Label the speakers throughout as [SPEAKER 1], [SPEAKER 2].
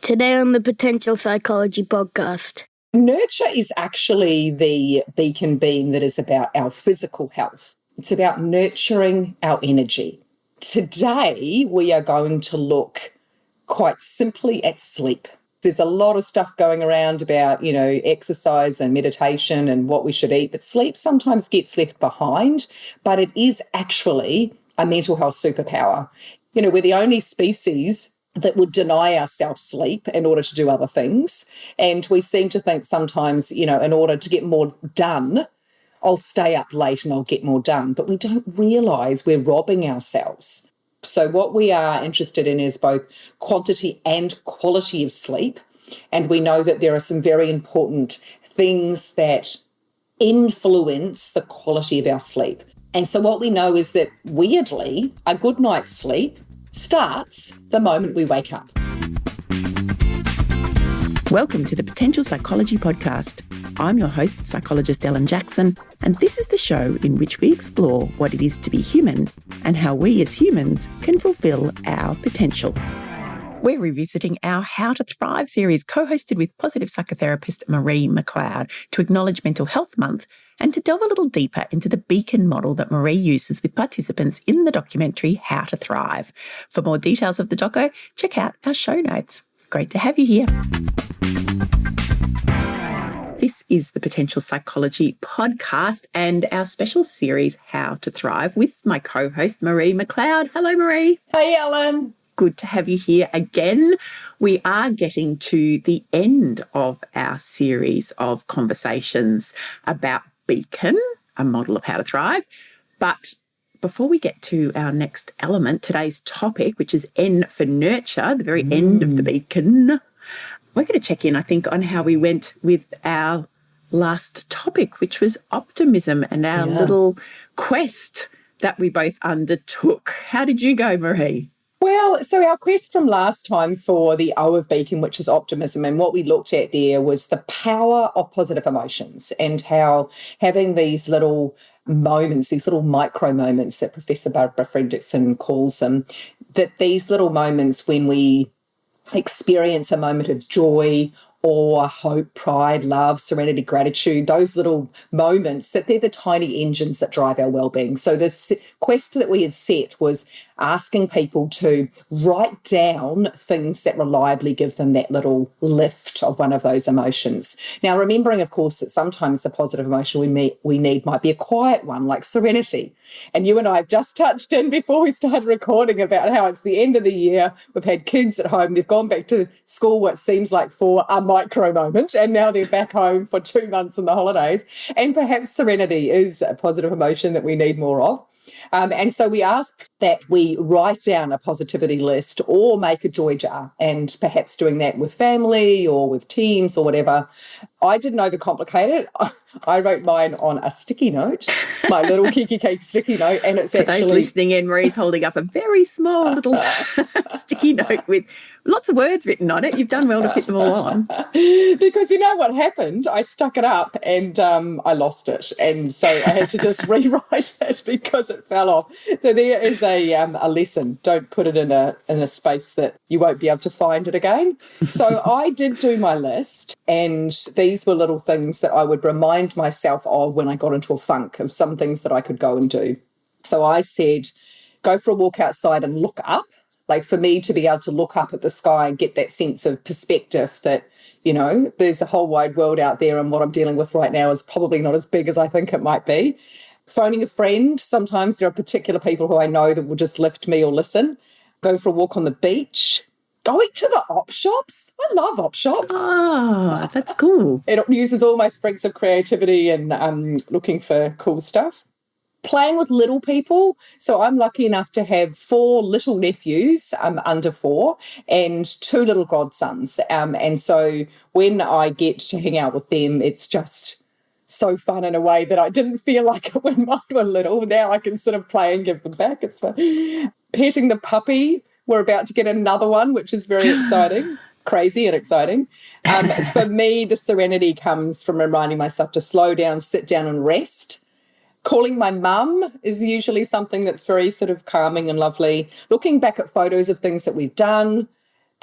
[SPEAKER 1] Today on the Potential Psychology podcast.
[SPEAKER 2] Nurture is actually the beacon beam that is about our physical health. It's about nurturing our energy. Today, we are going to look quite simply at sleep. There's a lot of stuff going around about, exercise and meditation and what we should eat, but sleep sometimes gets left behind, but it is actually a mental health superpower. We're the only species that would deny ourselves sleep in order to do other things. And we seem to think sometimes, in order to get more done, I'll stay up late and I'll get more done. But we don't realise we're robbing ourselves. So what we are interested in is both quantity and quality of sleep. And we know that there are some very important things that influence the quality of our sleep. And so what we know is that, weirdly, a good night's sleep starts the moment we wake up.
[SPEAKER 3] Welcome to the Potential Psychology podcast. I'm your host, psychologist Ellen Jackson, and this is the show in which we explore what it is to be human and how we as humans can fulfill our potential. We're revisiting our How to Thrive series, co-hosted with positive psychotherapist Marie McLeod, to acknowledge Mental Health Month and to delve a little deeper into the beacon model that Marie uses with participants in the documentary How to Thrive. For more details of the doco, check out our show notes. Great to have you here. This is the Potential Psychology podcast and our special series, How to Thrive, with my co-host Marie McLeod. Hello, Marie.
[SPEAKER 2] Hey, Ellen.
[SPEAKER 3] Good to have you here again. We are getting to the end of our series of conversations about Beacon, a model of how to thrive. But before we get to our next element, today's topic, which is N for nurture, the very end of the beacon, we're going to check in, I think, on how we went with our last topic, which was optimism and our little quest that we both undertook. How did you go, Marie?
[SPEAKER 2] Well, so our quest from last time for the O of Beacon, which is optimism, and what we looked at there was the power of positive emotions and how having these little moments, these little micro moments that Professor Barbara Fredrickson calls them, that these little moments when we experience a moment of joy or hope, pride, love, serenity, gratitude, those little moments, that they're the tiny engines that drive our well-being. So this quest that we had set was asking people to write down things that reliably give them that little lift of one of those emotions. Now, remembering, of course, that sometimes the positive emotion we need might be a quiet one, like serenity. And you and I have just touched in before we started recording about how it's the end of the year. We've had kids at home. They've gone back to school what seems like for a micro moment, and now they're back home for 2 months in the holidays. And perhaps serenity is a positive emotion that we need more of. And so we asked that we write down a positivity list or make a joy jar, and perhaps doing that with family or with teams or whatever. I didn't overcomplicate it. I wrote mine on a sticky note, my little Kiki Cake sticky note, and it's
[SPEAKER 3] For those listening in, Marie's holding up a very small little sticky note with lots of words written on it. You've done well to fit them all on.
[SPEAKER 2] Because you know what happened? I stuck it up and I lost it. And so I had to just rewrite it because it fell off. So there is a lesson. Don't put it in a space that you won't be able to find it again. So I did do my list, and these were little things that I would remind myself of when I got into a funk, of some things that I could go and do. So I said, go for a walk outside and look up. Like, for me to be able to look up at the sky and get that sense of perspective that, there's a whole wide world out there, and what I'm dealing with right now is probably not as big as I think it might be. Phoning a friend. Sometimes there are particular people who I know that will just lift me or listen. Go for a walk on the beach. Going to the op shops. I love op shops.
[SPEAKER 3] Oh, that's cool.
[SPEAKER 2] It uses all my strengths of creativity and looking for cool stuff. Playing with little people. So I'm lucky enough to have 4 little nephews under 4 and 2 little godsons. And so when I get to hang out with them, it's just so fun in a way that I didn't feel like it when mine were little. Now I can sort of play and give them back. It's fun. Petting the puppy. We're about to get another one, which is very exciting. Crazy and exciting. For me, the serenity comes from reminding myself to slow down, sit down and rest. Calling my mum is usually something that's very sort of calming and lovely. Looking back at photos of things that we've done.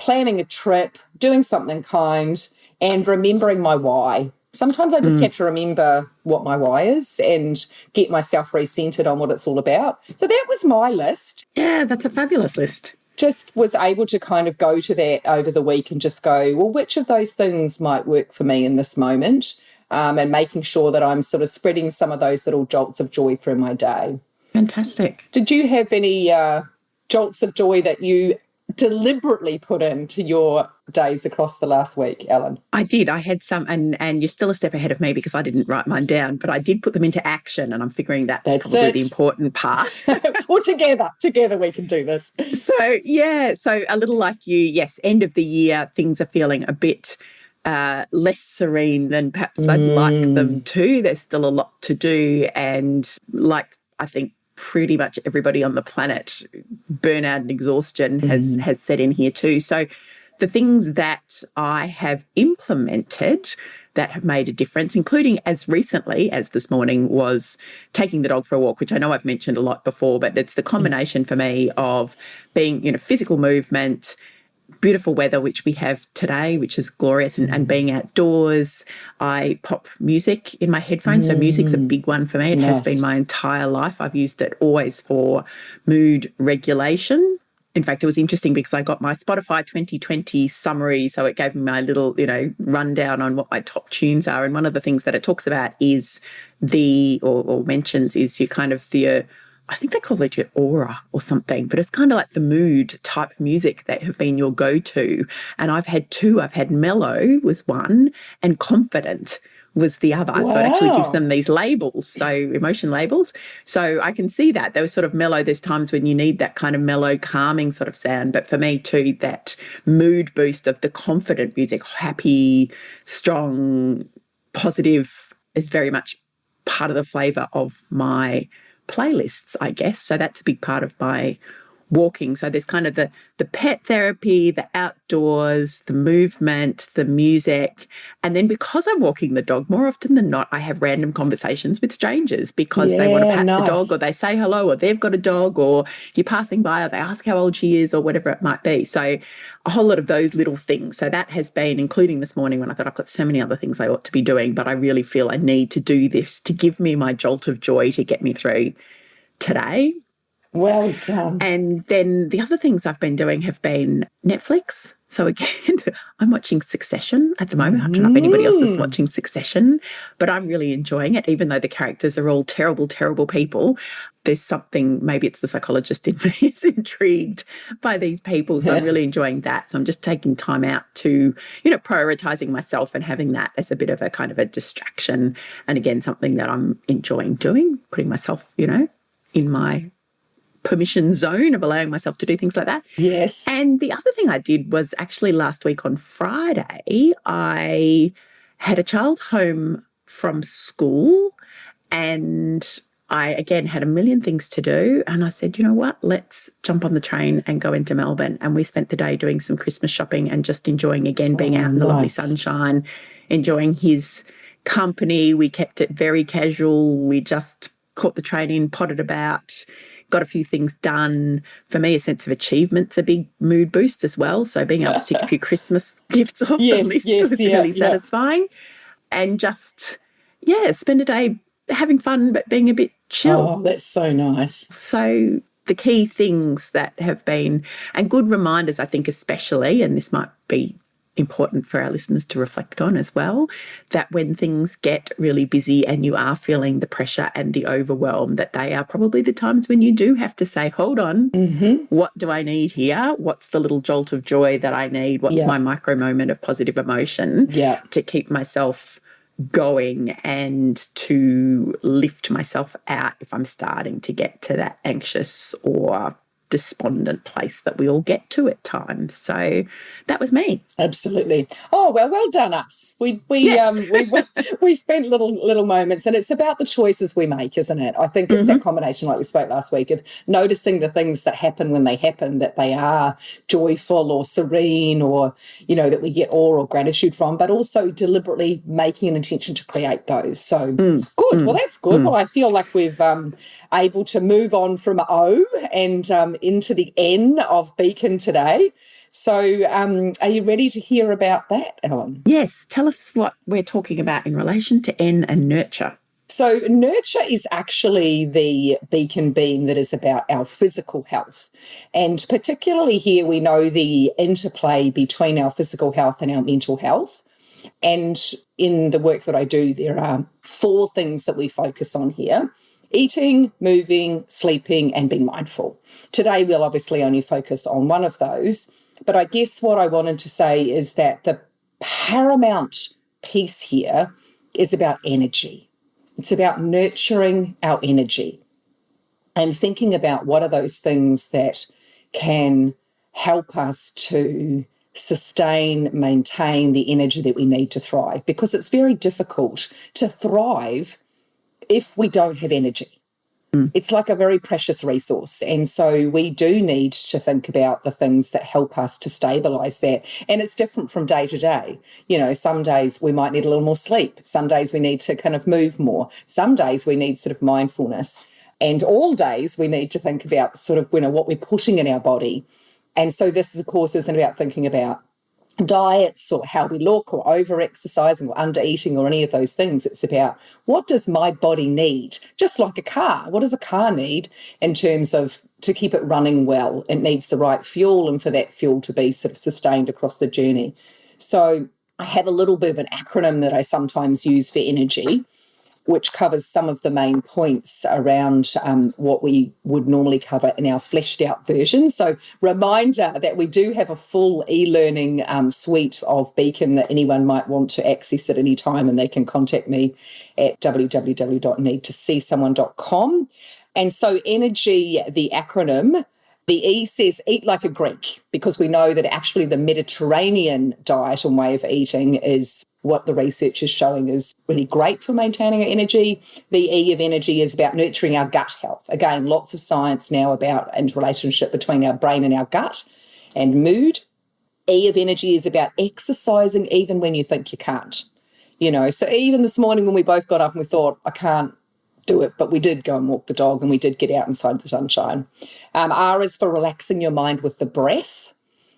[SPEAKER 2] planning a trip, doing something kind, and remembering my why. Sometimes I just have to remember what my why is and get myself recentered on what it's all about. So that was my list.
[SPEAKER 3] Yeah, that's a fabulous list.
[SPEAKER 2] Just was able to kind of go to that over the week and just go, well, which of those things might work for me in this moment? And making sure that I'm sort of spreading some of those little jolts of joy through my day.
[SPEAKER 3] Fantastic.
[SPEAKER 2] Did you have any jolts of joy that you deliberately put into your days across the last week, Ellen?
[SPEAKER 3] I did. I had some, and you're still a step ahead of me because I didn't write mine down, but I did put them into action, and I'm figuring that's probably the important part.
[SPEAKER 2] Well, together we can do this.
[SPEAKER 3] So a little like you, yes, end of the year, things are feeling a bit less serene than perhaps I'd like them to. There's still a lot to do, and like I think pretty much everybody on the planet, burnout and exhaustion has set in here too. So the things that I have implemented that have made a difference, including as recently as this morning, was taking the dog for a walk, which I know I've mentioned a lot before, but it's the combination for me of being, physical movement, beautiful weather, which we have today, which is glorious, and being outdoors. I pop music in my headphones. So music's a big one for me. It has been my entire life. I've used it always for mood regulation. In fact, it was interesting because I got my Spotify 2020 summary. So it gave me my little, rundown on what my top tunes are. And one of the things that it talks about is or mentions is your kind of I think they call it your aura or something, but it's kind of like the mood type music that have been your go-to. And I've had two. I've had mellow was one and confident was the other. Wow. So it actually gives them these labels, so emotion labels. So I can see that. They were sort of mellow. There's times when you need that kind of mellow, calming sort of sound. But for me too, that mood boost of the confident music, happy, strong, positive is very much part of the flavour of my playlists, I guess. So that's a big part of my walking. So there's kind of the pet therapy, the outdoors, the movement, the music. And then because I'm walking the dog, more often than not, I have random conversations with strangers because they want to pat the dog, or they say hello, or they've got a dog, or you're passing by, or they ask how old she is, or whatever it might be. So a whole lot of those little things. So that has been, including this morning when I thought I've got so many other things I ought to be doing, but I really feel I need to do this to give me my jolt of joy to get me through today.
[SPEAKER 2] Well done.
[SPEAKER 3] And then the other things I've been doing have been Netflix. So again, I'm watching Succession at the moment. I don't know if anybody else is watching Succession, but I'm really enjoying it, even though the characters are all terrible, terrible people. There's something, maybe it's the psychologist in me, is intrigued by these people. So I'm really enjoying that. So I'm just taking time out to, prioritising myself and having that as a bit of a kind of a distraction. And again, something that I'm enjoying doing, putting myself, in my permission zone of allowing myself to do things like that.
[SPEAKER 2] Yes.
[SPEAKER 3] And the other thing I did was actually last week on Friday, I had a child home from school and I, again, had a million things to do. And I said, you know what, let's jump on the train and go into Melbourne. And we spent the day doing some Christmas shopping and just enjoying, again, being out in the lovely sunshine, enjoying his company. We kept it very casual. We just caught the train in, potted about, got a few things done. For me, a sense of achievement's a big mood boost as well. So being able to tick a few Christmas gifts off the list was really satisfying. And just, spend a day having fun but being a bit chill.
[SPEAKER 2] Oh, that's so nice.
[SPEAKER 3] So the key things that have been, and good reminders, I think especially, and this might be important for our listeners to reflect on as well, that when things get really busy and you are feeling the pressure and the overwhelm, that they are probably the times when you do have to say, hold on, what do I need here? What's the little jolt of joy that I need? What's my micro moment of positive emotion to keep myself going and to lift myself out if I'm starting to get to that anxious or despondent place that we all get to at times. So that was me.
[SPEAKER 2] Absolutely. Oh, well done us. We spent little moments, and it's about the choices we make, isn't it? I think it's that combination, like we spoke last week, of noticing the things that happen when they happen, that they are joyful or serene, or that we get awe or gratitude from, but also deliberately making an intention to create those. So good. Well, that's good. Well, I feel like we've able to move on from O and into the N of Beacon today. So are you ready to hear about that, Ellen?
[SPEAKER 3] Yes, tell us what we're talking about in relation to N and nurture.
[SPEAKER 2] So nurture is actually the beacon beam that is about our physical health. And particularly here, we know the interplay between our physical health and our mental health. And in the work that I do, there are 4 things that we focus on here: eating, moving, sleeping, and being mindful. Today, we'll obviously only focus on one of those. But I guess what I wanted to say is that the paramount piece here is about energy. It's about nurturing our energy and thinking about what are those things that can help us to sustain, maintain the energy that we need to thrive, because it's very difficult to thrive if we don't have energy. It's like a very precious resource. And so we do need to think about the things that help us to stabilise that. And it's different from day to day. You know, some days we might need a little more sleep. Some days we need to kind of move more. Some days we need sort of mindfulness. And all days we need to think about sort of, you know, what we're putting in our body. And so this, of course, isn't about thinking about diets or how we look or over-exercising or under-eating or any of those things. It's about, what does my body need? Just like a car. What does a car need in terms of to keep it running well? It needs the right fuel, and for that fuel to be sort of sustained across the journey. So I have a little bit of an acronym that I sometimes use for energy, which covers some of the main points around what we would normally cover in our fleshed out version. So reminder that we do have a full e-learning suite of Beacon that anyone might want to access at any time, and they can contact me at www.needtoseesomeone.com. And so energy, the acronym, the E says eat like a Greek, because we know that actually the Mediterranean diet and way of eating is what the research is showing is really great for maintaining our energy. The E of energy is about nurturing our gut health. Again, lots of science now about and relationship between our brain and our gut and mood. E of energy is about exercising even when you think you can't. You know, so even this morning when we both got up and we thought, I can't do it, but we did go and walk the dog and we did get out inside the sunshine. R is for relaxing your mind with the breath.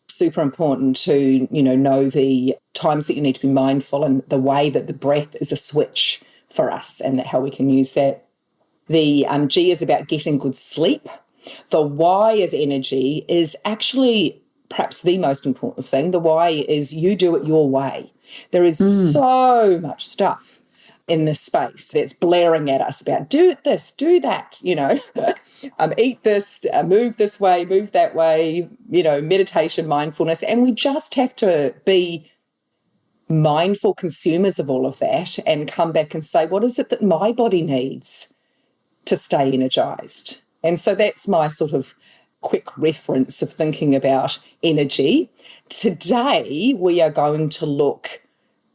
[SPEAKER 2] Super important to, you know the times that you need to be mindful and the way that the breath is a switch for us and how we can use that. The G is about getting good sleep. The Y of energy is actually perhaps the most important thing. The Y is you do it your way. There is so much stuff in this space that's blaring at us about do this, do that, eat this, move this way, move that way, meditation, mindfulness. And we just have to be mindful consumers of all of that and come back and say, what is it that my body needs to stay energized? And so that's my sort of quick reference of thinking about energy. Today, we are going to look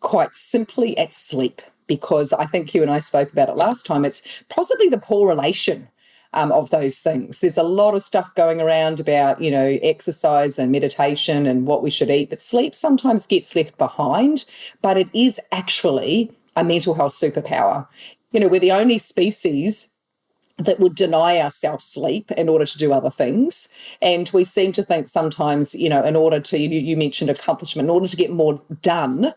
[SPEAKER 2] quite simply at sleep, because I think you and I spoke about it last time. It's possibly the poor relation of those things. There's a lot of stuff going around about, exercise and meditation and what we should eat, but sleep sometimes gets left behind, but it is actually a mental health superpower. We're the only species that would deny ourselves sleep in order to do other things. And we seem to think sometimes, in order to, you mentioned accomplishment, in order to get more done,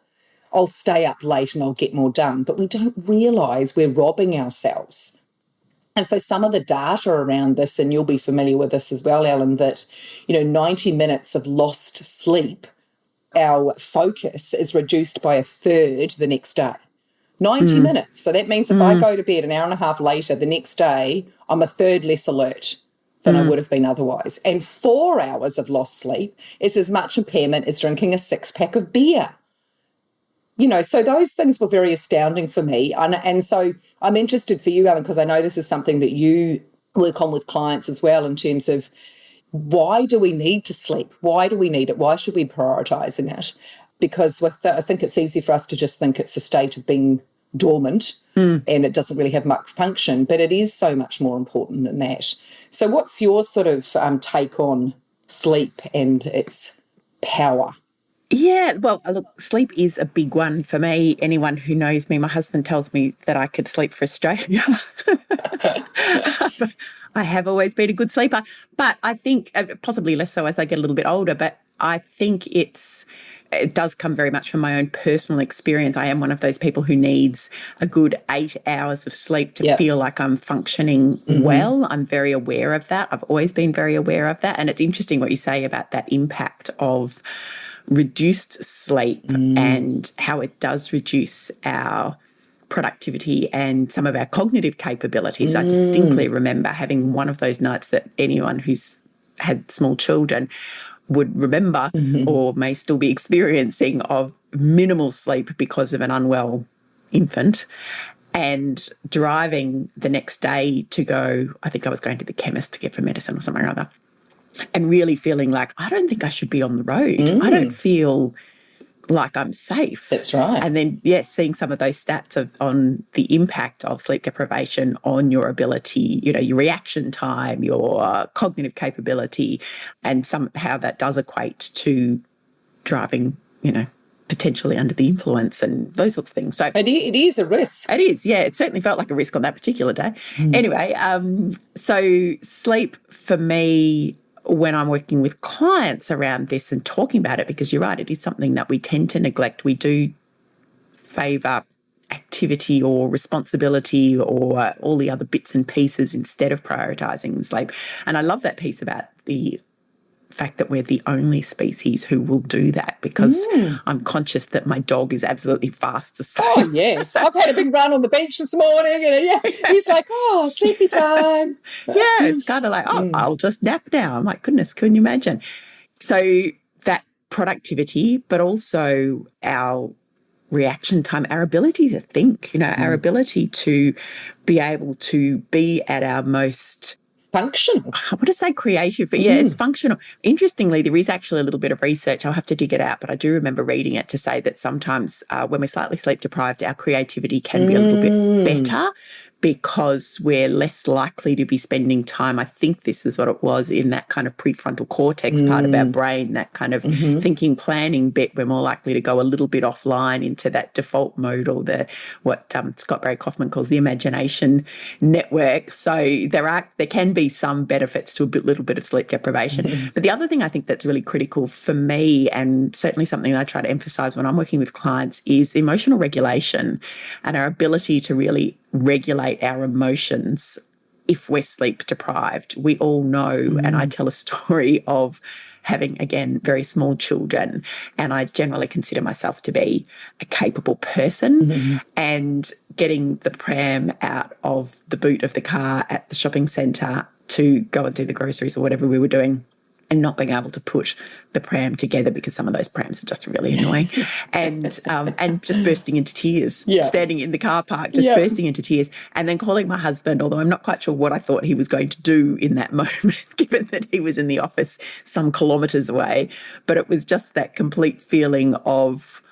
[SPEAKER 2] I'll stay up late and I'll get more done. But we don't realise we're robbing ourselves. And so some of the data around this, and you'll be familiar with this as well, Ellen, that, 90 minutes of lost sleep, our focus is reduced by a third the next day. 90 minutes. So that means if I go to bed an hour and a half later, the next day, I'm a third less alert than I would have been otherwise. And 4 hours of lost sleep is as much impairment as drinking a 6-pack of beer. So those things were very astounding for me. And so I'm interested for you, Ellen, because I know this is something that you work on with clients as well in terms of why do we need to sleep? Why do we need it? Why should we be prioritising it? Because I think it's easy for us to just think it's a state of being dormant and it doesn't really have much function, but it is so much more important than that. So what's your sort of take on sleep and its power?
[SPEAKER 3] Yeah, well, look, sleep is a big one for me. Anyone who knows me, my husband tells me that I could sleep for Australia. I have always been a good sleeper, but I think possibly less so as I get a little bit older, but I think it does come very much from my own personal experience. I am one of those people who needs a good 8 hours of sleep to feel like I'm functioning well. I'm very aware of that. I've always been very aware of that. And it's interesting what you say about that impact of reduced sleep and how it does reduce our productivity and some of our cognitive capabilities. I distinctly remember having one of those nights that anyone who's had small children would remember or may still be experiencing, of minimal sleep because of an unwell infant, and driving the next day to go, I think I was going to the chemist to get for medicine or something or other, and really feeling like, I don't think I should be on the road. I don't feel like I'm safe.
[SPEAKER 2] That's right.
[SPEAKER 3] And then, seeing some of those stats on the impact of sleep deprivation on your ability, your reaction time, your cognitive capability, and how that does equate to driving, potentially under the influence and those sorts of things. So
[SPEAKER 2] it is a risk.
[SPEAKER 3] It is, yeah. It certainly felt like a risk on that particular day. Anyway, so sleep for me, when I'm working with clients around this and talking about it, because you're right, it is something that we tend to neglect. We do favour activity or responsibility or all the other bits and pieces instead of prioritising sleep. And I love that piece about the fact that we're the only species who will do that, because I'm conscious that my dog is absolutely fast asleep.
[SPEAKER 2] Oh, yes. I've had a big run on the beach this morning and he's like, sleepy time.
[SPEAKER 3] It's kind of like, I'll just nap now. I'm like, goodness, couldn't you imagine? So that productivity, but also our reaction time, our ability to think, our ability to be able to be at our most
[SPEAKER 2] functional.
[SPEAKER 3] I want to say creative, but it's functional. Interestingly, there is actually a little bit of research. I'll have to dig it out, but I do remember reading it to say that sometimes when we're slightly sleep deprived, our creativity can be a little bit better, because we're less likely to be spending time, I think this is what it was, in that kind of prefrontal cortex part of our brain, that kind of thinking, planning bit. We're more likely to go a little bit offline into that default mode, or what Scott Barry Kaufman calls the imagination network. So there can be some benefits to a little bit of sleep deprivation. But the other thing I think that's really critical for me, and certainly something that I try to emphasise when I'm working with clients, is emotional regulation and our ability to really regulate our emotions if we're sleep deprived. We all know, and I tell a story of having, again, very small children, and I generally consider myself to be a capable person, and getting the pram out of the boot of the car at the shopping centre to go and do the groceries or whatever we were doing, and not being able to put the pram together because some of those prams are just really annoying, and just bursting into tears, standing in the car park, just bursting into tears, and then calling my husband, although I'm not quite sure what I thought he was going to do in that moment, given that he was in the office some kilometres away. But it was just that complete feeling of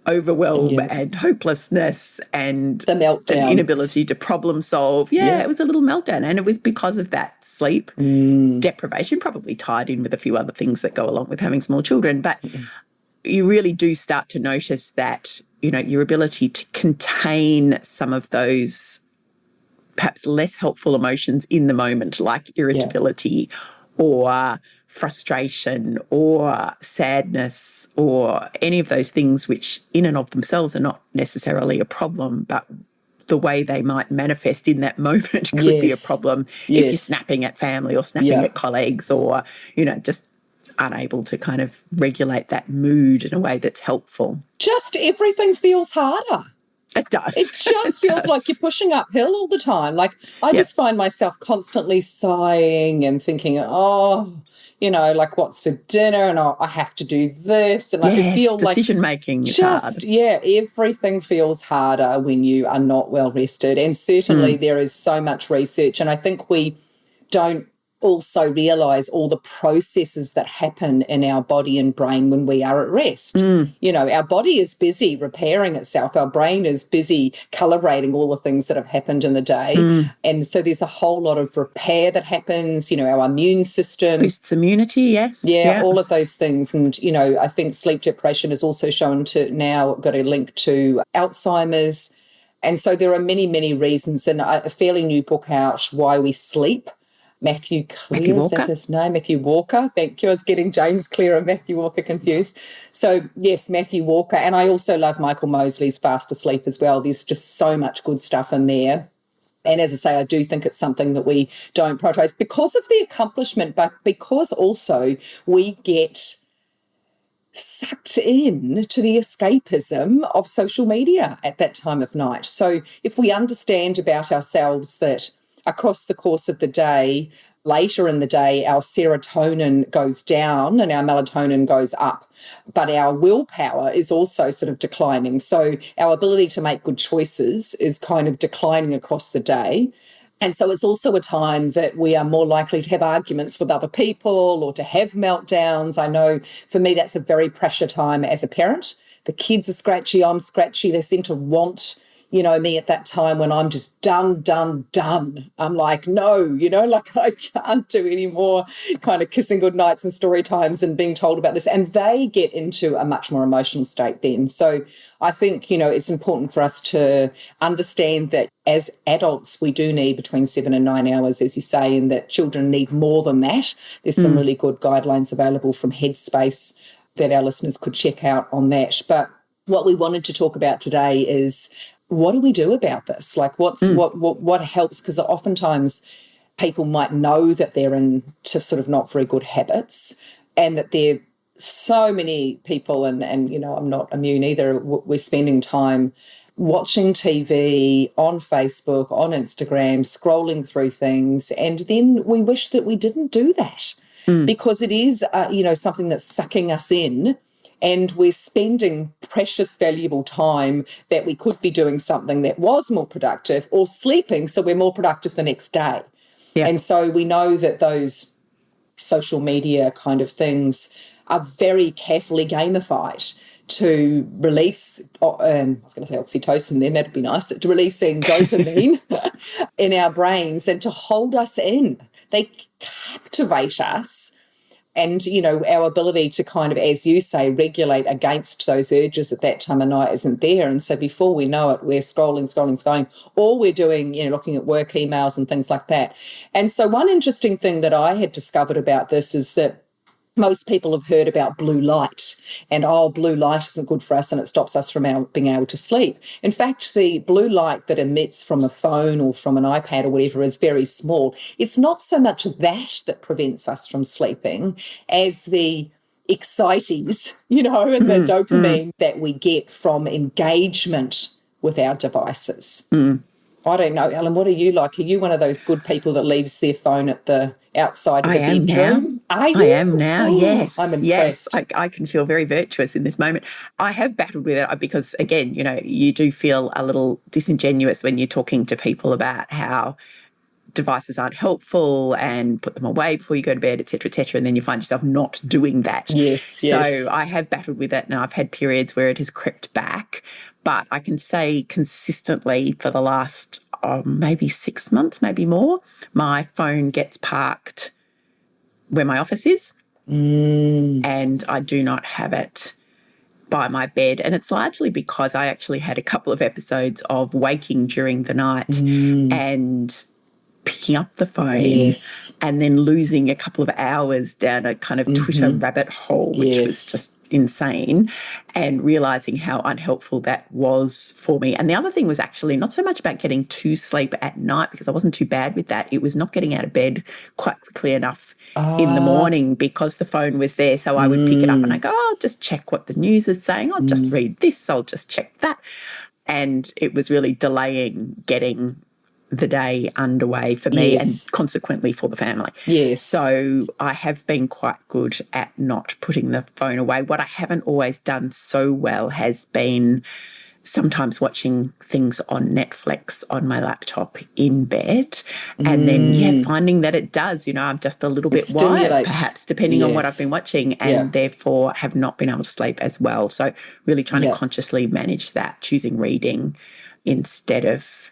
[SPEAKER 3] overwhelm and hopelessness and
[SPEAKER 2] the meltdown,
[SPEAKER 3] an inability to problem solve. It was a little meltdown, and it was because of that sleep deprivation, probably tied in with a few other things that go along with having small children. But you really do start to notice that, your ability to contain some of those perhaps less helpful emotions in the moment, like irritability or frustration or sadness or any of those things, which in and of themselves are not necessarily a problem, but the way they might manifest in that moment could be a problem if you're snapping at family or snapping at colleagues, or, just unable to kind of regulate that mood in a way that's helpful.
[SPEAKER 2] Just everything feels harder.
[SPEAKER 3] It does.
[SPEAKER 2] It just feels like you're pushing uphill all the time. Like, I just find myself constantly sighing and thinking, like, what's for dinner, and I have to do this. And I feel like
[SPEAKER 3] decision-making is hard.
[SPEAKER 2] Everything feels harder when you are not well rested. And certainly there is so much research, and I think we don't also realise all the processes that happen in our body and brain when we are at rest. Our body is busy repairing itself. Our brain is busy calibrating all the things that have happened in the day. And so there's a whole lot of repair that happens, our immune system.
[SPEAKER 3] Boosts immunity, yes.
[SPEAKER 2] All of those things. And, I think sleep deprivation is also shown to now got a link to Alzheimer's. And so there are many, many reasons. And a fairly new book out, Why We Sleep, Matthew Clear,
[SPEAKER 3] Matthew
[SPEAKER 2] is
[SPEAKER 3] Walker.
[SPEAKER 2] that his name? Matthew Walker. Thank you. I was getting James Clear and Matthew Walker confused. So, yes, Matthew Walker. And I also love Michael Mosley's Fast Asleep as well. There's just so much good stuff in there. And as I say, I do think it's something that we don't prioritise because of the accomplishment, but because also we get sucked in to the escapism of social media at that time of night. So if we understand about ourselves that across the course of the day, later in the day, our serotonin goes down and our melatonin goes up, but our willpower is also sort of declining. So our ability to make good choices is kind of declining across the day. And so it's also a time that we are more likely to have arguments with other people or to have meltdowns. I know for me that's a very pressure time as a parent. The kids are scratchy, I'm scratchy. They seem to want, me at that time when I'm just done. I'm like, no, like I can't do any more kind of kissing goodnights and story times and being told about this. And they get into a much more emotional state then. So I think, it's important for us to understand that as adults, we do need between 7 and 9 hours, as you say, and that children need more than that. There's some really good guidelines available from Headspace that our listeners could check out on that. But what we wanted to talk about today is, what do we do about this? Like what helps? Because oftentimes people might know that they're into sort of not very good habits and that they're so many people, and I'm not immune either, we're spending time watching TV, on Facebook, on Instagram, scrolling through things, and then we wish that we didn't do that because it is, something that's sucking us in. And we're spending precious, valuable time that we could be doing something that was more productive or sleeping so we're more productive the next day. Yeah. And so we know that those social media kind of things are very carefully gamified to release, I was going to say oxytocin then, that'd be nice, to releasing dopamine in our brains and to hold us in. They captivate us. And, our ability to kind of, as you say, regulate against those urges at that time of night isn't there. And so before we know it, we're scrolling, or we're doing, looking at work emails and things like that. And so one interesting thing that I had discovered about this is that most people have heard about blue light and, blue light isn't good for us and it stops us from being able to sleep. In fact, the blue light that emits from a phone or from an iPad or whatever is very small. It's not so much that prevents us from sleeping as the excitings, and the dopamine that we get from engagement with our devices. I don't know, Ellen, what are you like? Are you one of those good people that leaves their phone at the outside of the bedroom?
[SPEAKER 3] I am now, yes.
[SPEAKER 2] I'm impressed.
[SPEAKER 3] Yes, I can feel very virtuous in this moment. I have battled with it because, again, you do feel a little disingenuous when you're talking to people about how devices aren't helpful and put them away before you go to bed, et cetera, and then you find yourself not doing that.
[SPEAKER 2] Yes.
[SPEAKER 3] So I have battled with it, and I've had periods where it has crept back. But I can say consistently for the last maybe 6 months, maybe more, my phone gets parked where my office is and I do not have it by my bed. And it's largely because I actually had a couple of episodes of waking during the night and picking up the phone and then losing a couple of hours down a kind of Twitter rabbit hole, which was just insane, and realising how unhelpful that was for me. And the other thing was actually not so much about getting to sleep at night, because I wasn't too bad with that. It was not getting out of bed quite quickly enough in the morning because the phone was there. So I would pick it up and I go, I'll just check what the news is saying. I'll just read this. I'll just check that. And it was really delaying getting the day underway for me and consequently for the family.
[SPEAKER 2] Yes.
[SPEAKER 3] So I have been quite good at not putting the phone away. What I haven't always done so well has been sometimes watching things on Netflix on my laptop in bed and then, finding that it does, I'm just a little bit wired perhaps depending on what I've been watching and therefore have not been able to sleep as well. So really trying to consciously manage that, choosing reading instead of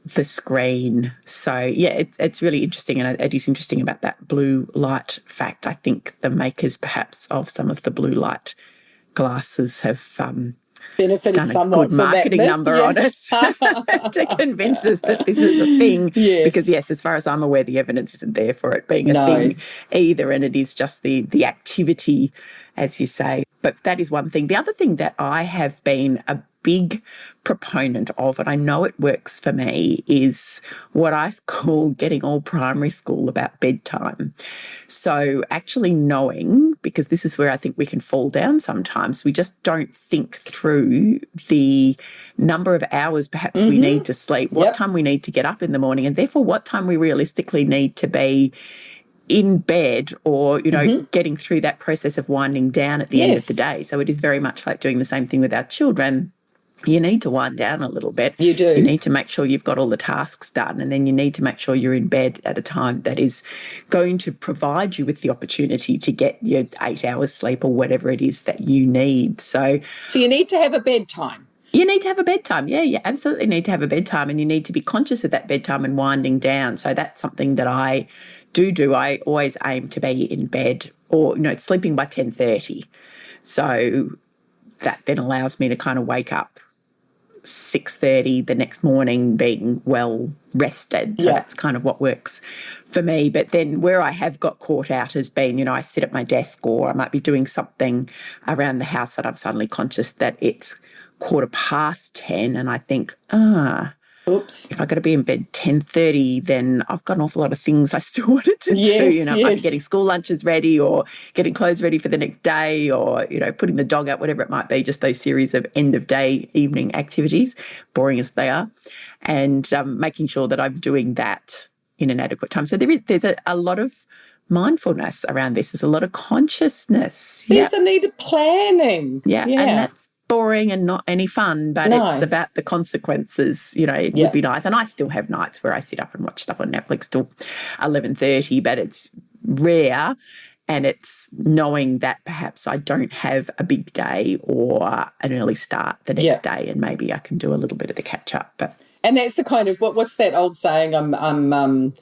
[SPEAKER 3] the screen. So, it's really interesting, and it is interesting about that blue light fact. I think the makers perhaps of some of the blue light glasses have
[SPEAKER 2] benefited
[SPEAKER 3] done a
[SPEAKER 2] somewhat
[SPEAKER 3] good
[SPEAKER 2] from that
[SPEAKER 3] marketing
[SPEAKER 2] myth.
[SPEAKER 3] number on us to convince us that this is a thing.
[SPEAKER 2] Yes.
[SPEAKER 3] Because, yes, as far as I'm aware, the evidence isn't there for it being a
[SPEAKER 2] No.
[SPEAKER 3] thing either, and it is just the activity, as you say. But that is one thing. The other thing that I have been a big proponent of, and I know it works for me, is what I call getting all primary school about bedtime. So actually knowing, because this is where I think we can fall down sometimes, we just don't think through the number of hours perhaps we need to sleep, what time we need to get up in the morning, and therefore what time we realistically need to be in bed or, getting through that process of winding down at the end of the day. So it is very much like doing the same thing with our children. You need to wind down a little bit.
[SPEAKER 2] You do.
[SPEAKER 3] You need to make sure you've got all the tasks done, and then you need to make sure you're in bed at a time that is going to provide you with the opportunity to get your 8 hours sleep or whatever it is that you need. So
[SPEAKER 2] you need to have a bedtime.
[SPEAKER 3] You need to have a bedtime. Yeah, you absolutely need to have a bedtime, and you need to be conscious of that bedtime and winding down. So that's something that I do. I always aim to be in bed or, sleeping by 10:30. So that then allows me to kind of wake up 6:30 the next morning being well rested. So that's kind of what works for me. But then where I have got caught out has been, I sit at my desk or I might be doing something around the house that I'm suddenly conscious that it's 10:15 and I think,
[SPEAKER 2] oops,
[SPEAKER 3] if I've got to be in bed 10:30, then I've got an awful lot of things I still wanted to do. I might be getting school lunches ready or getting clothes ready for the next day or, putting the dog out, whatever it might be, just those series of end-of-day evening activities, boring as they are, and making sure that I'm doing that in an adequate time. So there's a lot of mindfulness around this. There's a lot of consciousness.
[SPEAKER 2] There's a need of planning.
[SPEAKER 3] Yeah, and that's boring and not any fun, but it's about the consequences. It would be nice. And I still have nights where I sit up and watch stuff on Netflix till 11:30, but it's rare. And it's knowing that perhaps I don't have a big day or an early start the next day, and maybe I can do a little bit of the catch up.
[SPEAKER 2] And that's the kind of what's that old saying? I'm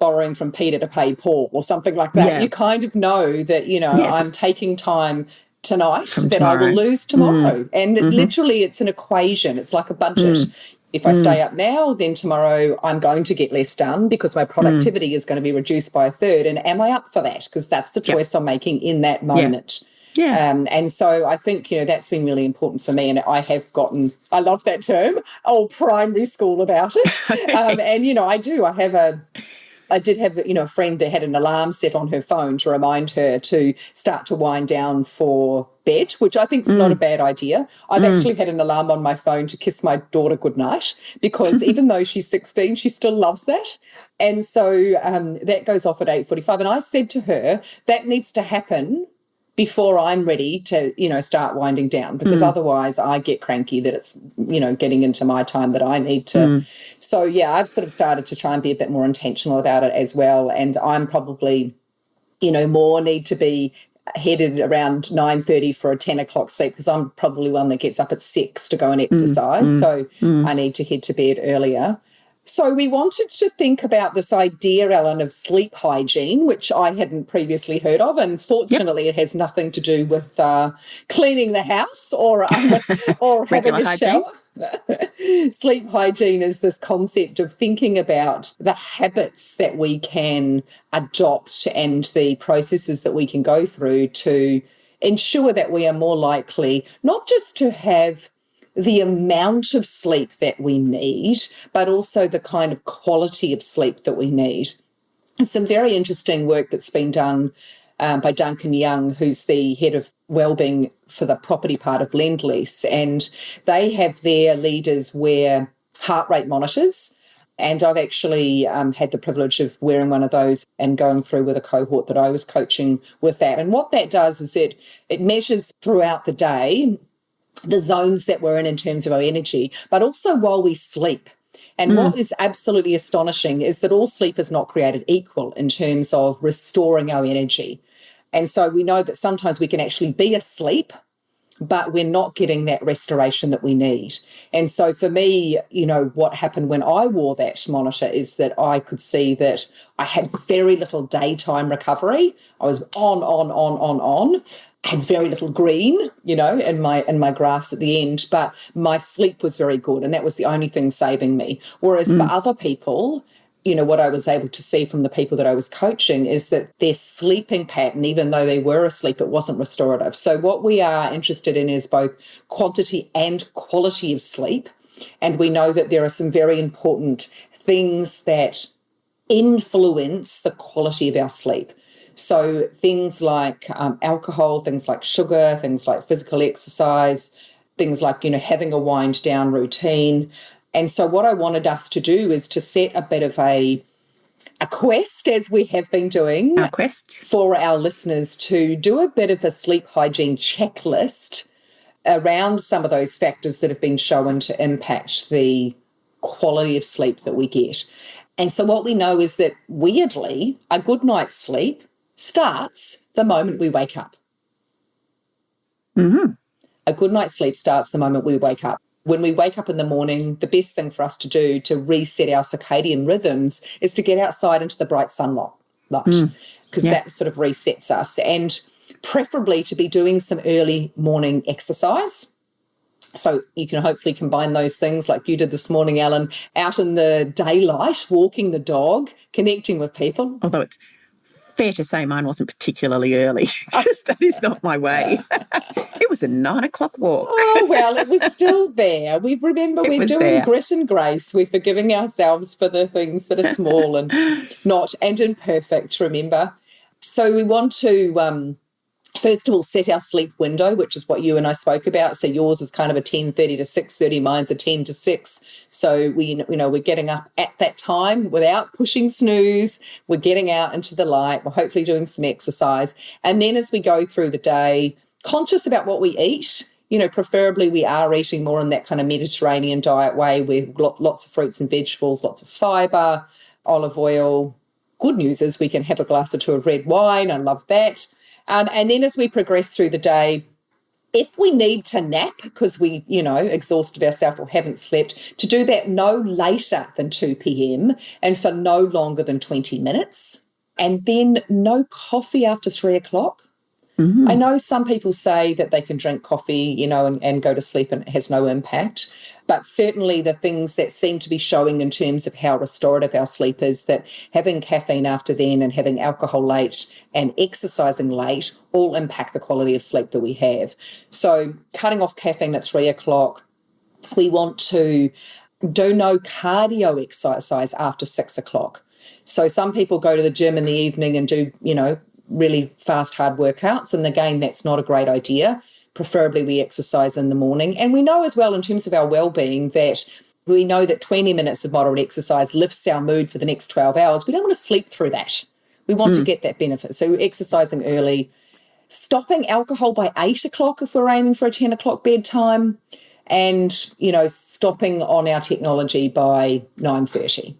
[SPEAKER 2] borrowing from Peter to pay Paul or something like that. You kind of know that I'm taking time tonight that I will lose tomorrow. And literally it's an equation. It's like a budget. If I stay up now, then tomorrow I'm going to get less done because my productivity is going to be reduced by a third. And am I up for that? Because that's the choice I'm making in that moment. And so I think, that's been really important for me. And I have gotten, I love that term, old primary school about it. And, I did have, a friend that had an alarm set on her phone to remind her to start to wind down for bed, which I think is not a bad idea. I've actually had an alarm on my phone to kiss my daughter goodnight because even though she's 16, she still loves that. And so that goes off at 8:45. And I said to her, that needs to happen before I'm ready to, start winding down, because otherwise I get cranky that it's, getting into my time that I need to. So, I've sort of started to try and be a bit more intentional about it as well. And I'm probably, more need to be headed around 9:30 for a 10 o'clock sleep because I'm probably one that gets up at 6 to go and exercise. So I need to head to bed earlier. So we wanted to think about this idea, Ellen, of sleep hygiene, which I hadn't previously heard of. And fortunately, it has nothing to do with cleaning the house or having a shower. Sleep hygiene is this concept of thinking about the habits that we can adopt and the processes that we can go through to ensure that we are more likely not just to have the amount of sleep that we need, but also the kind of quality of sleep that we need. There's some very interesting work that's been done by Duncan Young, who's the head of wellbeing for the property part of Lend-Lease, and they have their leaders wear heart rate monitors. And I've actually had the privilege of wearing one of those and going through with a cohort that I was coaching with that. And what that does is it measures throughout the day the zones that we're in terms of our energy, but also while we sleep. And what is absolutely astonishing is that all sleep is not created equal in terms of restoring our energy. And so we know that sometimes we can actually be asleep, but we're not getting that restoration that we need. And so for me, what happened when I wore that monitor is that I could see that I had very little daytime recovery. I was on. I had very little green, in my graphs at the end, but my sleep was very good, and that was the only thing saving me. Whereas for other people, what I was able to see from the people that I was coaching is that their sleeping pattern, even though they were asleep, it wasn't restorative. So what we are interested in is both quantity and quality of sleep. And we know that there are some very important things that influence the quality of our sleep. So things like alcohol, things like sugar, things like physical exercise, things like, having a wind down routine. And so what I wanted us to do is to set a bit of a quest, as we have been doing,
[SPEAKER 3] our quest
[SPEAKER 2] for our listeners to do a bit of a sleep hygiene checklist around some of those factors that have been shown to impact the quality of sleep that we get. And so what we know is that, weirdly, a good night's sleep starts the moment we wake up.
[SPEAKER 3] Mm-hmm.
[SPEAKER 2] A good night's sleep starts the moment we wake up. When we wake up in the morning, the best thing for us to do to reset our circadian rhythms is to get outside into the bright sunlight, because that sort of resets us, and preferably to be doing some early morning exercise. So you can hopefully combine those things like you did this morning, Ellen, out in the daylight, walking the dog, connecting with people.
[SPEAKER 3] Although it's fair to say mine wasn't particularly early, because that is not my way. It was a 9 o'clock walk.
[SPEAKER 2] Oh, well, it was still there. We're doing there. Grit and grace. We're forgiving ourselves for the things that are small and not and imperfect, remember. So we want to, first of all, set our sleep window, which is what you and I spoke about. So yours is kind of a 10:30 to 6:30, mine's a 10 to 6. So we're getting up at that time without pushing snooze. We're getting out into the light. We're hopefully doing some exercise. And then as we go through the day, conscious about what we eat. Preferably we are eating more in that kind of Mediterranean diet way with lots of fruits and vegetables, lots of fibre, olive oil. Good news is we can have a glass or two of red wine. I love that. And then as we progress through the day, if we need to nap because we, exhausted ourselves or haven't slept, to do that no later than 2 p.m. and for no longer than 20 minutes. And then no coffee after 3 o'clock. Mm-hmm. I know some people say that they can drink coffee, and go to sleep and it has no impact. But certainly the things that seem to be showing in terms of how restorative our sleep is, that having caffeine after then and having alcohol late and exercising late all impact the quality of sleep that we have. So cutting off caffeine at 3 o'clock, we want to do no cardio exercise after 6 o'clock. So some people go to the gym in the evening and do, really fast, hard workouts. And again, that's not a great idea. Preferably we exercise in the morning. And we know as well in terms of our well-being that we know that 20 minutes of moderate exercise lifts our mood for the next 12 hours. We don't want to sleep through that. We want to get that benefit. So exercising early, stopping alcohol by 8 o'clock if we're aiming for a 10 o'clock bedtime, and, stopping on our technology by 9:30.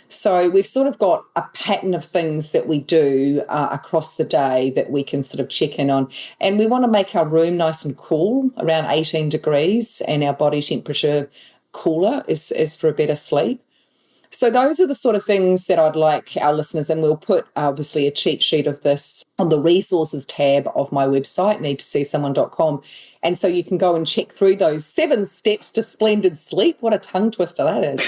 [SPEAKER 2] So we've sort of got a pattern of things that we do across the day that we can sort of check in on. And we want to make our room nice and cool, around 18 degrees, and our body temperature cooler is for a better sleep. So those are the sort of things that I'd like our listeners, and we'll put obviously a cheat sheet of this on the resources tab of my website, needtoseesomeone.com. And so you can go and check through those 7 steps to splendid sleep. What a tongue twister that is.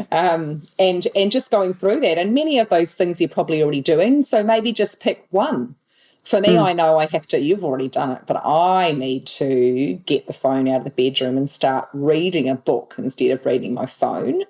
[SPEAKER 2] And just going through that. And many of those things you're probably already doing. So maybe just pick one. For me, I know I have to, you've already done it, but I need to get the phone out of the bedroom and start reading a book instead of reading my phone.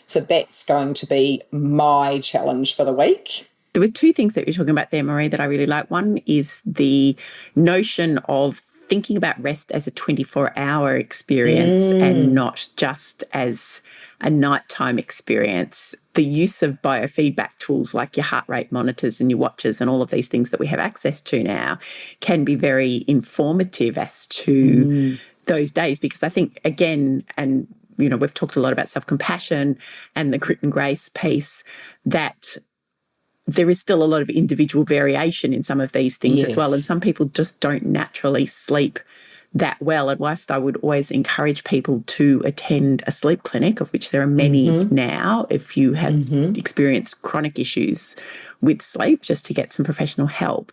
[SPEAKER 2] So that's going to be my challenge for the week.
[SPEAKER 3] There were 2 things that you're talking about there, Marie, that I really like. One is the notion of thinking about rest as a 24-hour experience and not just as a nighttime experience. The use of biofeedback tools like your heart rate monitors and your watches and all of these things that we have access to now can be very informative as to those days, because I think, again, and we've talked a lot about self-compassion and the grit and grace piece, that there is still a lot of individual variation in some of these things as well. And some people just don't naturally sleep that well. And whilst I would always encourage people to attend a sleep clinic, of which there are many now, if you have experienced chronic issues with sleep, just to get some professional help.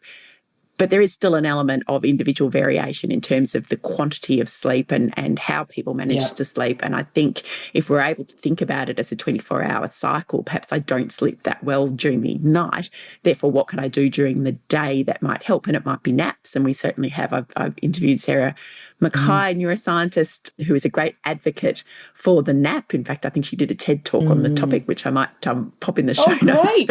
[SPEAKER 3] But there is still an element of individual variation in terms of the quantity of sleep and how people manage to sleep. And I think if we're able to think about it as a 24-hour cycle, perhaps I don't sleep that well during the night. Therefore, what can I do during the day that might help? And it might be naps. And we certainly have. I've interviewed Marie McLeod, neuroscientist, who is a great advocate for the nap. In fact, I think she did a TED talk on the topic, which I might pop in the show notes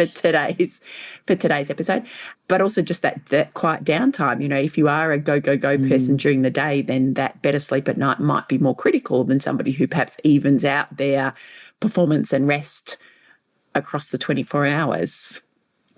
[SPEAKER 3] for today's episode. But also just that quiet downtime. You know, if you are a go person during the day, then that better sleep at night might be more critical than somebody who perhaps evens out their performance and rest across the 24 hours.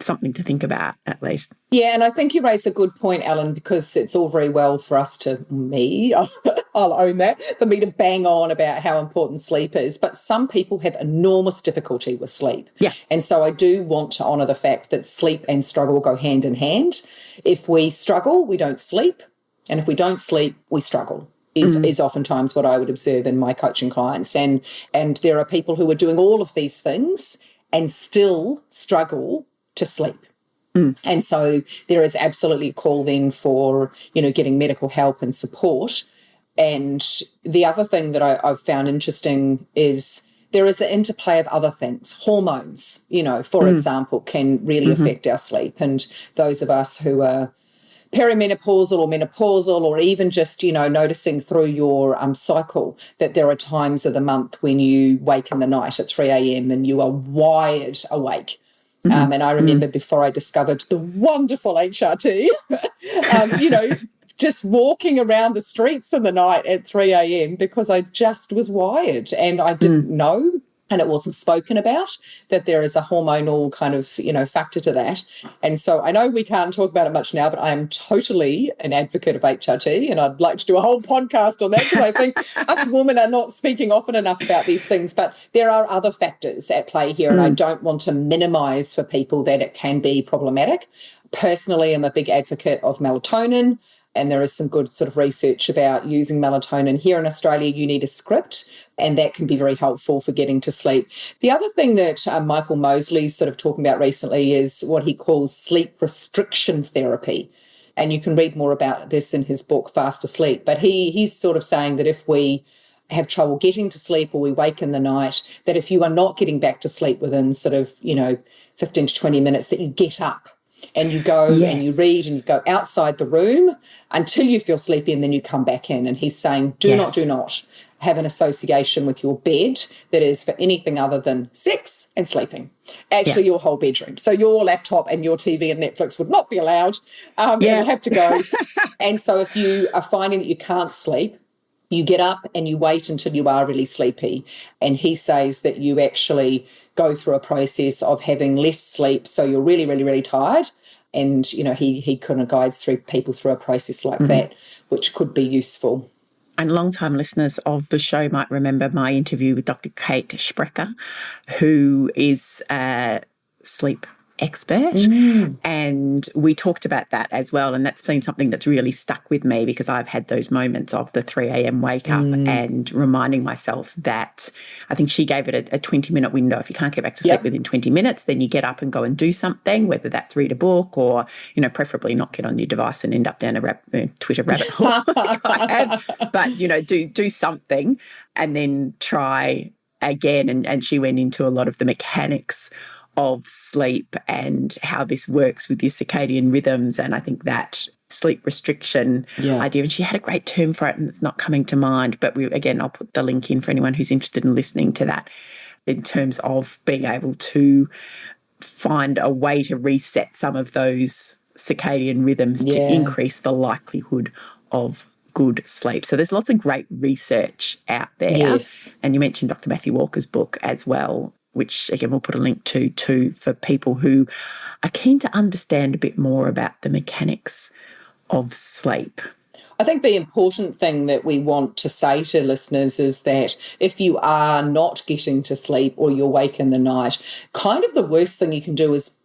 [SPEAKER 3] Something to think about, at least.
[SPEAKER 2] Yeah, and I think you raise a good point, Ellen, because it's all very well for us I'll own that, for me to bang on about how important sleep is, but some people have enormous difficulty with sleep.
[SPEAKER 3] Yeah.
[SPEAKER 2] And so I do want to honour the fact that sleep and struggle go hand in hand. If we struggle, we don't sleep, and if we don't sleep, we struggle. Is oftentimes what I would observe in my coaching clients. And there are people who are doing all of these things and still struggle to sleep. And so there is absolutely a call then for, getting medical help and support. And the other thing that I've found interesting is there is an interplay of other things. Hormones, for example, can really affect our sleep. And those of us who are perimenopausal or menopausal, or even just, noticing through your cycle that there are times of the month when you wake in the night at 3 a.m. and you are wired awake. And I remember before I discovered the wonderful HRT, just walking around the streets in the night at 3 a.m. because I just was wired and I didn't know, and it wasn't spoken about, that there is a hormonal kind of, factor to that. And so I know we can't talk about it much now, but I am totally an advocate of HRT, and I'd like to do a whole podcast on that because I think us women are not speaking often enough about these things. But there are other factors at play here, and I don't want to minimise for people that it can be problematic. Personally, I'm a big advocate of melatonin. And there is some good sort of research about using melatonin. Here in Australia, you need a script, and that can be very helpful for getting to sleep. The other thing that Michael Mosley's sort of talking about recently is what he calls sleep restriction therapy. And you can read more about this in his book, Fast Asleep. But he's sort of saying that if we have trouble getting to sleep or we wake in the night, that if you are not getting back to sleep within sort of, 15 to 20 minutes, that you get up and you go and you read and you go outside the room until you feel sleepy, and then you come back in. And he's saying, do not have an association with your bed that is for anything other than sex and sleeping. Actually, your whole bedroom. So your laptop and your TV and Netflix would not be allowed. You'll have to go. And so if you are finding that you can't sleep, you get up and you wait until you are really sleepy. And he says that you actually go through a process of having less sleep, so you're really, really, really tired. And, he kind of guides people through a process like that, which could be useful.
[SPEAKER 3] And long-time listeners of the show might remember my interview with Dr. Kate Sprecher, who is a sleep expert. And we talked about that as well. And that's been something that's really stuck with me, because I've had those moments of the 3 a.m. wake up and reminding myself that I think she gave it a 20-minute window. If you can't get back to sleep within 20 minutes, then you get up and go and do something, whether that's read a book or, preferably not get on your device and end up down a Twitter rabbit hole like I have. But, do something and then try again. And she went into a lot of the mechanics of sleep and how this works with your circadian rhythms. And I think that sleep restriction idea, and she had a great term for it and it's not coming to mind, but I'll put the link in for anyone who's interested in listening to that, in terms of being able to find a way to reset some of those circadian rhythms to increase the likelihood of good sleep. So there's lots of great research out there.
[SPEAKER 2] Yes.
[SPEAKER 3] And you mentioned Dr. Matthew Walker's book as well, which, again, we'll put a link to for people who are keen to understand a bit more about the mechanics of sleep.
[SPEAKER 2] I think the important thing that we want to say to listeners is that if you are not getting to sleep or you're awake in the night, kind of the worst thing you can do is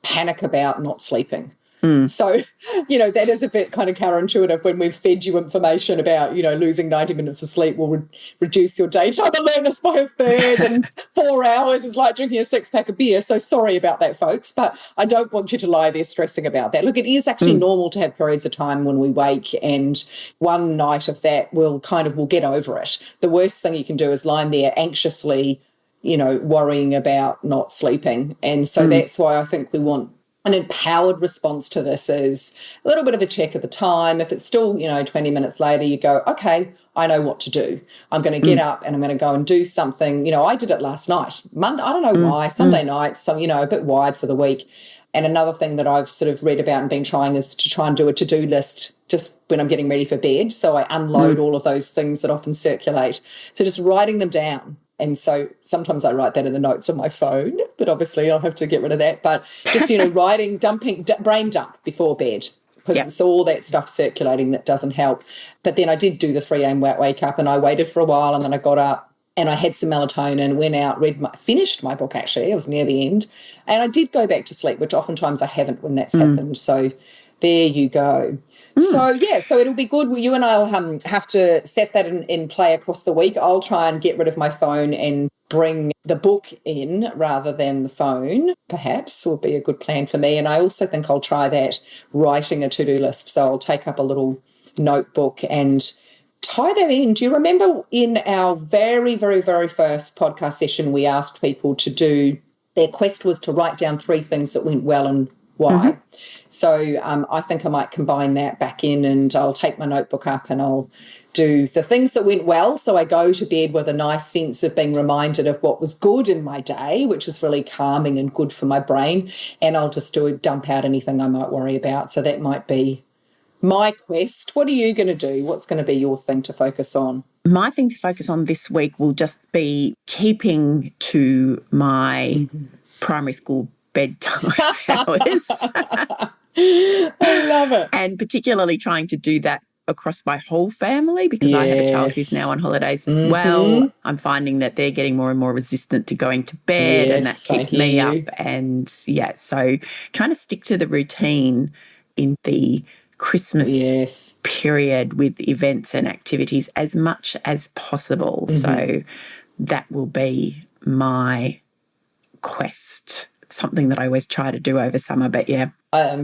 [SPEAKER 2] panic about not sleeping. So, that is a bit kind of counterintuitive when we've fed you information about, losing 90 minutes of sleep will reduce your daytime alertness by a third, and 4 hours is like drinking a 6-pack of beer. So sorry about that, folks, but I don't want you to lie there stressing about that. Look, it is actually normal to have periods of time when we wake, and one night of that we'll get over it. The worst thing you can do is lying there anxiously, worrying about not sleeping. And so that's why I think we want an empowered response to this is a little bit of a check at the time. If it's still, 20 minutes later, you go, okay, I know what to do. I'm going to get up and I'm going to go and do something. I did it last night. Monday, I don't know why, Sunday nights, so, a bit wide for the week. And another thing that I've sort of read about and been trying is to try and do a to-do list just when I'm getting ready for bed. So I unload all of those things that often circulate. So just writing them down. And so sometimes I write that in the notes on my phone, but obviously I'll have to get rid of that. But just, writing, brain dump before bed, because it's all that stuff circulating that doesn't help. But then I did do the 3 a.m. wake up, and I waited for a while, and then I got up and I had some melatonin, went out, finished my book actually. I was near the end. And I did go back to sleep, which oftentimes I haven't when that's happened. So there you go. So it'll be good. You and I will have to set that in play across the week. I'll try and get rid of my phone and bring the book in rather than the phone, perhaps, will be a good plan for me. And I also think I'll try that, writing a to-do list. So I'll take up a little notebook and tie that in. Do you remember in our very, very, very first podcast session, we asked people to do, their quest was to write down 3 things that went well and why? So I think I might combine that back in, and I'll take my notebook up and I'll do the things that went well. So I go to bed with a nice sense of being reminded of what was good in my day, which is really calming and good for my brain. And I'll just dump out anything I might worry about. So that might be my quest. What are you going to do? What's going to be your thing to focus on?
[SPEAKER 3] My thing to focus on this week will just be keeping to my primary school bedtime hours.
[SPEAKER 2] I love it.
[SPEAKER 3] And particularly trying to do that across my whole family, because I have a child who's now on holidays as well. I'm finding that they're getting more and more resistant to going to bed, and that keeps me up. And so trying to stick to the routine in the Christmas period with events and activities as much as possible. So that will be my quest. It's something that I always try to do over summer, but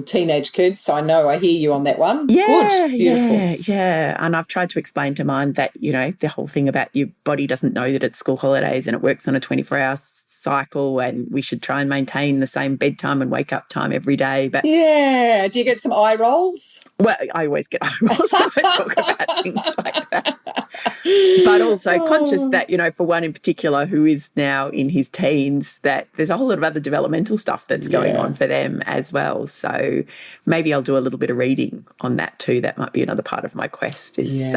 [SPEAKER 2] teenage kids, so I hear you on that one.
[SPEAKER 3] Yeah,
[SPEAKER 2] good, beautiful.
[SPEAKER 3] Yeah. And I've tried to explain to mine that, the whole thing about your body doesn't know that it's school holidays and it works on a 24-hour cycle, and we should try and maintain the same bedtime and wake up time every day. But
[SPEAKER 2] do you get some eye rolls?
[SPEAKER 3] Well, I always get eye rolls when I talk about things like that. But also conscious that, for one in particular who is now in his teens, that there's a whole lot of other developmental stuff that's going on for them as well. So maybe I'll do a little bit of reading on that too. That might be another part of my quest is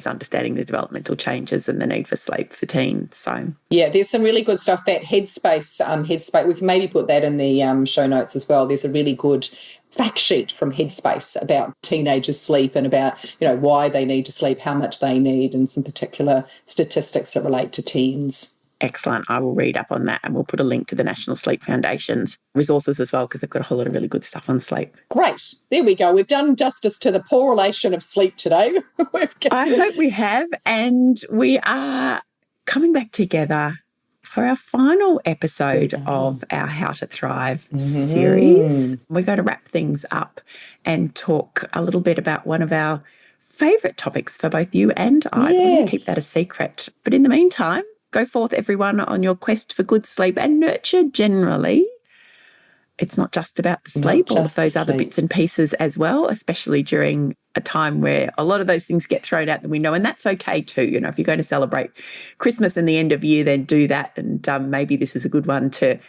[SPEAKER 3] understanding the developmental changes and the need for sleep for teens. So
[SPEAKER 2] there's some really good stuff. That Headspace, we can maybe put that in the show notes as well. There's a really good fact sheet from Headspace about teenagers' sleep and about, why they need to sleep, how much they need, and some particular statistics that relate to teens.
[SPEAKER 3] Excellent. I will read up on that, and we'll put a link to the National Sleep Foundation's resources as well, because they've got a whole lot of really good stuff on sleep.
[SPEAKER 2] Great. There we go. We've done justice to the poor relation of sleep today.
[SPEAKER 3] I hope we have. And we are coming back together for our final episode of our How to Thrive series. We're going to wrap things up and talk a little bit about one of our favourite topics for both you and I. We're going to keep that a secret. But in the meantime, go forth, everyone, on your quest for good sleep and nurture generally. It's not just about the sleep, all of those other bits and pieces as well, especially during a time where a lot of those things get thrown out the window, and that's okay too. If you're going to celebrate Christmas and the end of year, then do that. And maybe this is a good one to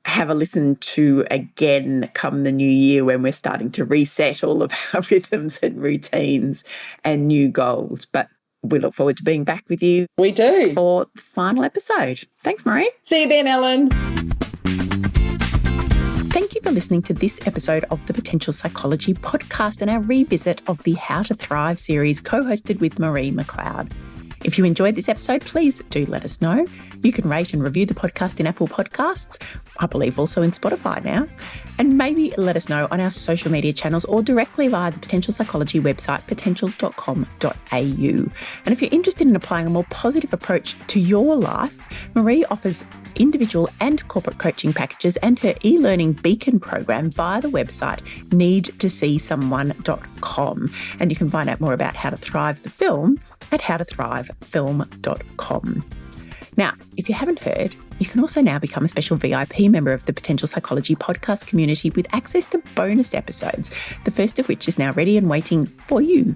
[SPEAKER 3] have a listen to again come the new year, when we're starting to reset all of our rhythms and routines and new goals. But we look forward to being back with you.
[SPEAKER 2] We do.
[SPEAKER 3] For the final episode. Thanks, Marie.
[SPEAKER 2] See you then, Ellen.
[SPEAKER 3] Thank you for listening to this episode of the Potential Psychology podcast and our revisit of the How to Thrive series, co-hosted with Marie McLeod. If you enjoyed this episode, please do let us know. You can rate and review the podcast in Apple Podcasts, I believe also in Spotify now, and maybe let us know on our social media channels or directly via the Potential Psychology website, potential.com.au. And if you're interested in applying a more positive approach to your life, Marie offers individual and corporate coaching packages and her e-learning beacon program via the website needtoseesomeone.com. And you can find out more about How to Thrive the film at howtothrivefilm.com. Now, if you haven't heard, you can also now become a special VIP member of the Potential Psychology podcast community with access to bonus episodes, the first of which is now ready and waiting for you.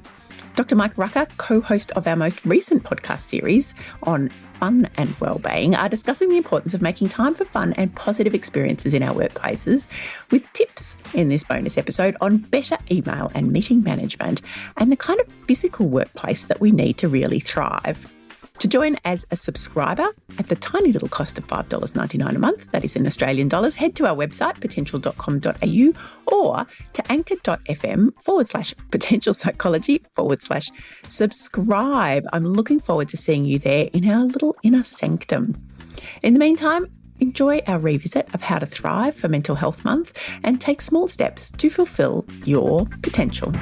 [SPEAKER 3] Dr. Mike Rucker, co-host of our most recent podcast series on fun and well-being, are discussing the importance of making time for fun and positive experiences in our workplaces, with tips in this bonus episode on better email and meeting management and the kind of physical workplace that we need to really thrive. To join as a subscriber at the tiny little cost of $5.99 a month, that is in Australian dollars, head to our website, potential.com.au, or to anchor.fm/potential psychology/subscribe. I'm looking forward to seeing you there in our little inner sanctum. In the meantime, enjoy our revisit of How to Thrive for Mental Health Month and take small steps to fulfill your potential.